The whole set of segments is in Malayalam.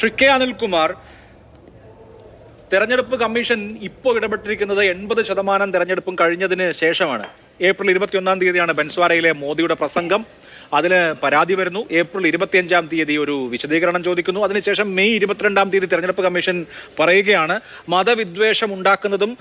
ശ്രീ കെ അനിൽകുമാർ, തെരഞ്ഞെടുപ്പ് കമ്മീഷൻ ഇപ്പോൾ ഇടപെട്ടിരിക്കുന്നത് 80% തെരഞ്ഞെടുപ്പും കഴിഞ്ഞതിന് ശേഷമാണ്. ഏപ്രിൽ 21 തീയതിയാണ് ബൻസ്വാരയിലെ മോദിയുടെ പ്രസംഗം. അതിന് പരാതി വരുന്നു. ഏപ്രിൽ 25 തീയതി ഒരു വിശദീകരണം ചോദിക്കുന്നു. അതിനുശേഷം മെയ് 22 തീയതി തെരഞ്ഞെടുപ്പ് കമ്മീഷൻ പറയുകയാണ്, മതവിദ്വേഷം ഉണ്ടാക്കുന്നതും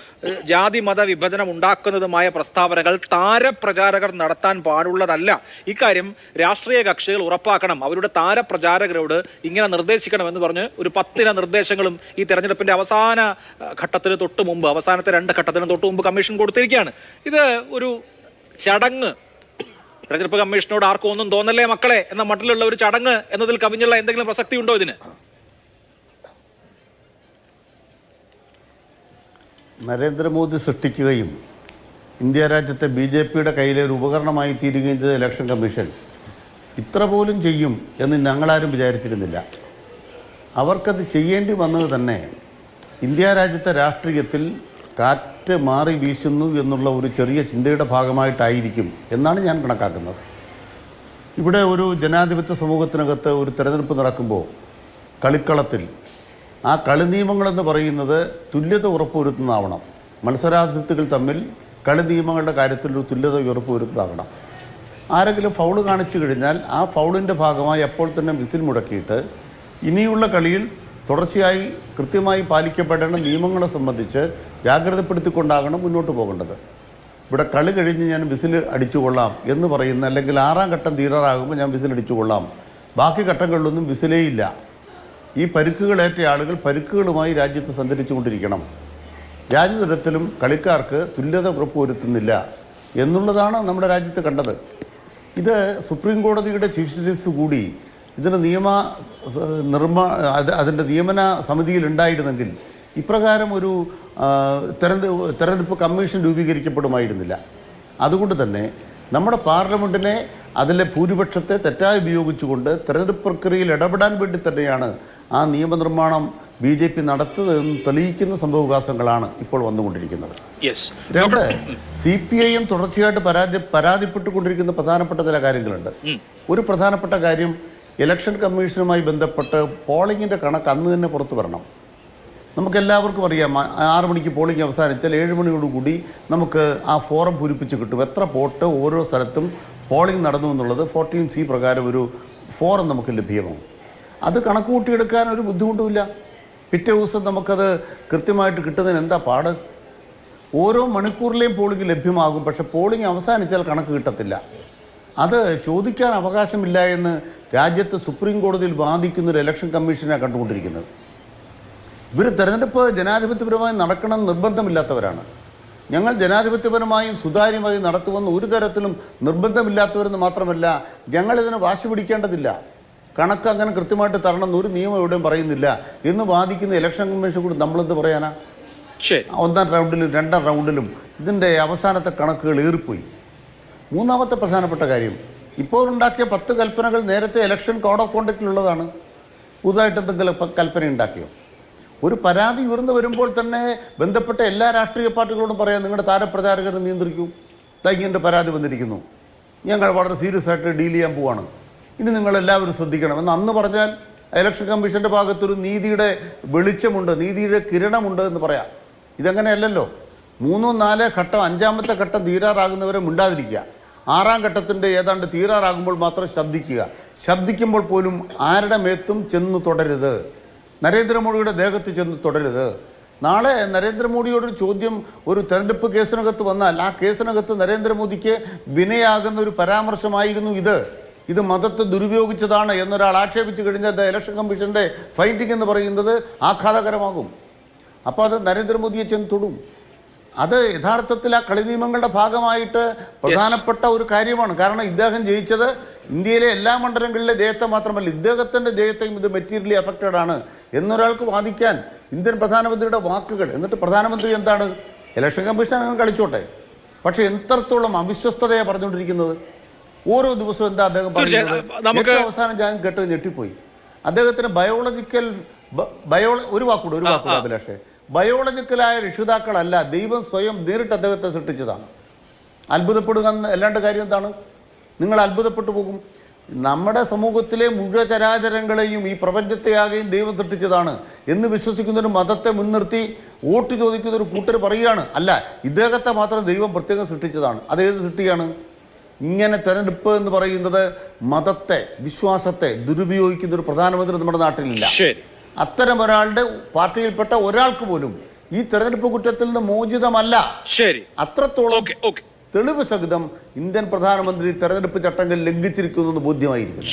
ജാതി മത വിഭജനം ഉണ്ടാക്കുന്നതുമായ പ്രസ്താവനകൾ താരപ്രചാരകർ നടത്താൻ പാടുള്ളതല്ല. ഇക്കാര്യം രാഷ്ട്രീയ കക്ഷികൾ ഉറപ്പാക്കണം, അവരുടെ താരപ്രചാരകരോട് ഇങ്ങനെ നിർദ്ദേശിക്കണമെന്ന് പറഞ്ഞ് ഒരു 10 നിർദ്ദേശങ്ങളും ഈ തെരഞ്ഞെടുപ്പിന്റെ അവസാന ഘട്ടത്തിന് തൊട്ട് മുമ്പ്, അവസാനത്തെ 2 ഘട്ടത്തിന് തൊട്ട് മുമ്പ് കമ്മീഷൻ കൊടുത്തിരിക്കുകയാണ്. ഇത് ഒരു ചടങ്ങ്, തെരഞ്ഞെടുപ്പ് കമ്മീഷനോട് ആർക്കും ഒന്നും തോന്നല്ലേ മക്കളെ എന്ന മട്ടിലുള്ള ഒരു ചടങ്ങ് എന്നതിൽ കവിഞ്ഞുള്ള എന്തെങ്കിലും പ്രസക്തി ഉണ്ടോ ഇതിന്? നരേന്ദ്രമോദി സൃഷ്ടിക്കുകയും ഇന്ത്യ രാജ്യത്തെ BJPയുടെ കയ്യിലെ ഒരു ഉപകരണമായി തീരുകയും ചെയ്ത ഇലക്ഷൻ കമ്മീഷൻ ഇത്ര പോലും ചെയ്യും എന്ന് ഞങ്ങളാരും വിചാരിച്ചിരുന്നില്ല. അവർക്കത് ചെയ്യേണ്ടി വന്നത് തന്നെ ഇന്ത്യ രാജ്യത്തെ രാഷ്ട്രീയത്തിൽ കാറ്റ് മാറി വീശുന്നു എന്നുള്ള ഒരു ചെറിയ ചിന്തയുടെ ഭാഗമായിട്ടായിരിക്കും എന്നാണ് ഞാൻ കണക്കാക്കുന്നത്. ഇവിടെ ഒരു ജനാധിപത്യ സമൂഹത്തിനകത്ത് ഒരു തെരഞ്ഞെടുപ്പ് നടക്കുമ്പോൾ കളിക്കളത്തിൽ ആ കളി നിയമങ്ങളെന്ന് പറയുന്നത് തുല്യത ഉറപ്പുവരുത്തുന്നതാവണം. മത്സരാർത്ഥികൾ തമ്മിൽ കളി നിയമങ്ങളുടെ കാര്യത്തിൽ ഒരു തുല്യത ഉറപ്പുവരുത്തുന്നതാകണം. ആരെങ്കിലും ഫൗള് കാണിച്ചു കഴിഞ്ഞാൽ ആ ഫൗളിൻ്റെ ഭാഗമായി അപ്പോൾ തന്നെ വിസിൽ മുടക്കിയിട്ട് ഇനിയുള്ള കളിയിൽ തുടർച്ചയായി കൃത്യമായി പാലിക്കപ്പെടേണ്ട നിയമങ്ങളെ സംബന്ധിച്ച് ജാഗ്രതപ്പെടുത്തിക്കൊണ്ടാകണം മുന്നോട്ട് പോകേണ്ടത്. ഇവിടെ കളി കഴിഞ്ഞ് ഞാൻ വിസിൽ അടിച്ചുകൊള്ളാം എന്ന് പറയുന്ന, അല്ലെങ്കിൽ 6ാം ഘട്ടം തീരാറാകുമ്പോൾ ഞാൻ വിസിൽ അടിച്ചുകൊള്ളാം, ബാക്കി ഘട്ടങ്ങളിലൊന്നും വിസിലേ ഇല്ല. ഈ പരുക്കുകളേറ്റ ആളുകൾ പരുക്കുകളുമായി രാജ്യത്ത് സഞ്ചരിച്ചു കൊണ്ടിരിക്കണം. രാജ്യതലത്തിലും കളിക്കാർക്ക് തുല്യത ഉറപ്പുവരുത്തുന്നില്ല എന്നുള്ളതാണ് നമ്മുടെ രാജ്യത്ത് കണ്ടത്. ഇത് സുപ്രീം കോടതിയുടെ ചീഫ് ജസ്റ്റിസ് കൂടി ഇതിന് അതിൻ്റെ നിയമന സമിതിയിൽ ഉണ്ടായിരുന്നെങ്കിൽ ഇപ്രകാരം ഒരു തെരഞ്ഞെടുപ്പ് കമ്മീഷൻ രൂപീകരിക്കപ്പെടുമായിരുന്നില്ല. അതുകൊണ്ട് തന്നെ നമ്മുടെ പാർലമെൻറ്റിനെ അതിലെ ഭൂരിപക്ഷത്തെ തെറ്റായി ഉപയോഗിച്ചുകൊണ്ട് തെരഞ്ഞെടുപ്പ് പ്രക്രിയയിൽ ഇടപെടാൻ വേണ്ടി തന്നെയാണ് ആ നിയമനിർമ്മാണം BJP നടത്തുന്നതെന്ന് തെളിയിക്കുന്ന സംഭവവികാസങ്ങളാണ് ഇപ്പോൾ വന്നുകൊണ്ടിരിക്കുന്നത്. 2, CPIM തുടർച്ചയായിട്ട് പരാതിപ്പെട്ടുകൊണ്ടിരിക്കുന്ന പ്രധാനപ്പെട്ട ചില കാര്യങ്ങളുണ്ട്. ഒരു പ്രധാനപ്പെട്ട കാര്യം, ഇലക്ഷൻ കമ്മീഷനുമായി ബന്ധപ്പെട്ട് പോളിങ്ങിൻ്റെ കണക്ക് അന്ന് തന്നെ പുറത്തു വരണം. നമുക്കെല്ലാവർക്കും അറിയാം, 6 മണിക്ക് പോളിംഗ് അവസാനിച്ചാൽ 7 മണിയോടുകൂടി നമുക്ക് ആ ഫോറം പൂരിപ്പിച്ച് കിട്ടും. എത്ര വോട്ട് ഓരോ സ്ഥലത്തും പോളിംഗ് നടന്നു എന്നുള്ളത് 14C പ്രകാരം ഒരു ഫോറം നമുക്ക് ലഭ്യമാകും. അത് കണക്ക് കൂട്ടിയെടുക്കാൻ ഒരു ബുദ്ധിമുട്ടുമില്ല. പിറ്റേ ദിവസം നമുക്കത് കൃത്യമായിട്ട് കിട്ടുന്നതിന് എന്താ പാട്? ഓരോ മണിക്കൂറിലെയും പോളിംഗ് ലഭ്യമാകും, പക്ഷെ പോളിംഗ് അവസാനിച്ചാൽ കണക്ക് കിട്ടത്തില്ല. അത് ചോദിക്കാൻ അവകാശമില്ല എന്ന് രാജ്യത്ത് സുപ്രീം കോടതിയിൽ വാദിക്കുന്നൊരു ഇലക്ഷൻ കമ്മീഷനാണ് കണ്ടുകൊണ്ടിരിക്കുന്നത്. ഇവർ തെരഞ്ഞെടുപ്പ് ജനാധിപത്യപരമായി നടക്കണം നിർബന്ധമില്ലാത്തവരാണ്. ഞങ്ങൾ ജനാധിപത്യപരമായും സുതാര്യമായും നടത്തുമെന്ന് ഒരു തരത്തിലും നിർബന്ധമില്ലാത്തവരെന്ന് മാത്രമല്ല, ഞങ്ങളിതിനെ വാശി പിടിക്കേണ്ടതില്ല. കണക്ക് അങ്ങനെ കൃത്യമായിട്ട് തരണമെന്ന് ഒരു നിയമം എവിടെയും പറയുന്നില്ല എന്ന് വാദിക്കുന്ന ഇലക്ഷൻ കമ്മീഷൻ കൂടി നമ്മളെന്ത് പറയാനാ? 1ാം റൗണ്ടിലും 2ാം റൗണ്ടിലും ഇതിൻ്റെ അവസാനത്തെ കണക്കുകൾ ഏറിപ്പോയി. 3ാമത്തെ പ്രധാനപ്പെട്ട കാര്യം, ഇപ്പോൾ ഉണ്ടാക്കിയ 10 കൽപ്പനകൾ നേരത്തെ ഇലക്ഷൻ കോഡ് ഓഫ് കോണ്ടക്റ്റിലുള്ളതാണ്. പുതുതായിട്ട് എന്തെങ്കിലും കൽപ്പന ഉണ്ടാക്കിയോ? ഒരു പരാതി ഉയർന്നു വരുമ്പോൾ തന്നെ ബന്ധപ്പെട്ട എല്ലാ രാഷ്ട്രീയ പാർട്ടികളോടും പറയാം, നിങ്ങളുടെ താരപ്രചാരകരെ നിയന്ത്രിക്കൂ, ഇങ്ങനെ പരാതി വന്നിരിക്കുന്നു, ഞങ്ങൾ വളരെ സീരിയസ് ആയിട്ട് ഡീൽ ചെയ്യാൻ പോവാണ്, ഇനി നിങ്ങളെല്ലാവരും ശ്രദ്ധിക്കണമെന്ന് അന്ന് പറഞ്ഞാൽ ഇലക്ഷൻ കമ്മീഷൻ്റെ ഭാഗത്തൊരു നീതിയുടെ വെളിച്ചമുണ്ട്, നീതിയുടെ കിരണമുണ്ട് എന്ന് പറയാം. ഇതങ്ങനെയല്ലല്ലോ. 3, 4 ഘട്ടം, 5ാമത്തെ ഘട്ടം തീരാറാകുന്നവരെ മിണ്ടാതിരിക്കുക, 6ാം ഘട്ടത്തിൻ്റെ ഏതാണ്ട് തീരാറാകുമ്പോൾ മാത്രം ശബ്ദിക്കുക. ശബ്ദിക്കുമ്പോൾ പോലും ആരുടെ മേത്തും ചെന്ന് തുടരുത്, നരേന്ദ്രമോദിയുടെ ദേഹത്ത് ചെന്ന് തുടരുത്. നാളെ നരേന്ദ്രമോദിയോടൊരു ചോദ്യം ഒരു തെരഞ്ഞെടുപ്പ് കേസിനകത്ത് വന്നാൽ ആ കേസിനകത്ത് നരേന്ദ്രമോദിക്ക് വിനയാകുന്ന ഒരു പരാമർശമായിരുന്നു ഇത് മതത്തെ ദുരുപയോഗിച്ചതാണ് എന്നൊരാൾ ആക്ഷേപിച്ചു കഴിഞ്ഞാൽ ഇലക്ഷൻ കമ്മീഷൻ്റെ ഫൈറ്റിംഗ് എന്ന് പറയുന്നത് ആഘാതകരമാകും. അപ്പോൾ അത് നരേന്ദ്രമോദിയെ ചെന്ന് തൊടും. അത് യഥാർത്ഥത്തിൽ ആ കളി നിയമങ്ങളുടെ ഭാഗമായിട്ട് പ്രധാനപ്പെട്ട ഒരു കാര്യമാണ്. കാരണം ഇദ്ദേഹം ജയിച്ചത് ഇന്ത്യയിലെ എല്ലാ മണ്ഡലങ്ങളിലെ ജയത്തെ മാത്രമല്ല, ഇദ്ദേഹത്തിൻ്റെ ജയത്തെയും ഇത് മെറ്റീരിയലി അഫക്റ്റഡ് ആണ് എന്നൊരാൾക്ക് വാദിക്കാൻ ഇന്ത്യൻ പ്രധാനമന്ത്രിയുടെ വാക്കുകൾ. എന്നിട്ട് പ്രധാനമന്ത്രി എന്താണ്, ഇലക്ഷൻ കമ്മീഷൻ അങ്ങനെ കളിച്ചോട്ടെ, പക്ഷേ എത്രത്തോളം അവിശ്വസ്തതയാണ് പറഞ്ഞുകൊണ്ടിരിക്കുന്നത്. ഓരോ ദിവസവും എന്താ അദ്ദേഹം പറയുന്നത്? അവസാനം ഞാൻ കേട്ട് ഞെട്ടിപ്പോയി. അദ്ദേഹത്തിന് ഒരു വാക്കൂടെ അഭിലാഷേ, ബയോളജിക്കലായ രക്ഷിതാക്കളല്ല, ദൈവം സ്വയം നേരിട്ട് അദ്ദേഹത്തെ സൃഷ്ടിച്ചതാണ്. അത്ഭുതപ്പെടുക അല്ലാണ്ട് കാര്യം എന്താണ്? നിങ്ങൾ അത്ഭുതപ്പെട്ടു പോകും. നമ്മുടെ സമൂഹത്തിലെ മുഴുവൻ ചരാചരങ്ങളെയും ഈ പ്രപഞ്ചത്തെയാകെയും ദൈവം സൃഷ്ടിച്ചതാണ് എന്ന് വിശ്വസിക്കുന്ന ഒരു മതത്തെ മുൻനിർത്തി വോട്ട് ചോദിക്കുന്ന ഒരു കൂട്ടർ പറയുകയാണ്, അല്ല ഇദ്ദേഹത്തെ മാത്രം ദൈവം പ്രത്യേകം സൃഷ്ടിച്ചതാണ്. അതേത് സൃഷ്ടിയാണ്? ഇങ്ങനെ തെരഞ്ഞെടുപ്പ് എന്ന് പറയുന്നത് മതത്തെ, വിശ്വാസത്തെ ദുരുപയോഗിക്കുന്ന ഒരു പ്രധാനമന്ത്രി നമ്മുടെ നാട്ടിലില്ല. അത്തരം ഒരാളുടെ പാർട്ടിയിൽപ്പെട്ട ഒരാൾക്ക് പോലും ഈ തെരഞ്ഞെടുപ്പ് കുറ്റത്തിൽ നിന്ന് മോചിതമല്ല. അത്രത്തോളം തെളിവ് സഹിതം ഇന്ത്യൻ പ്രധാനമന്ത്രി തെരഞ്ഞെടുപ്പ് ചട്ടങ്ങൾ ലംഘിച്ചിരിക്കുന്നു എന്ന് ബോധ്യമായിരിക്കുന്നു.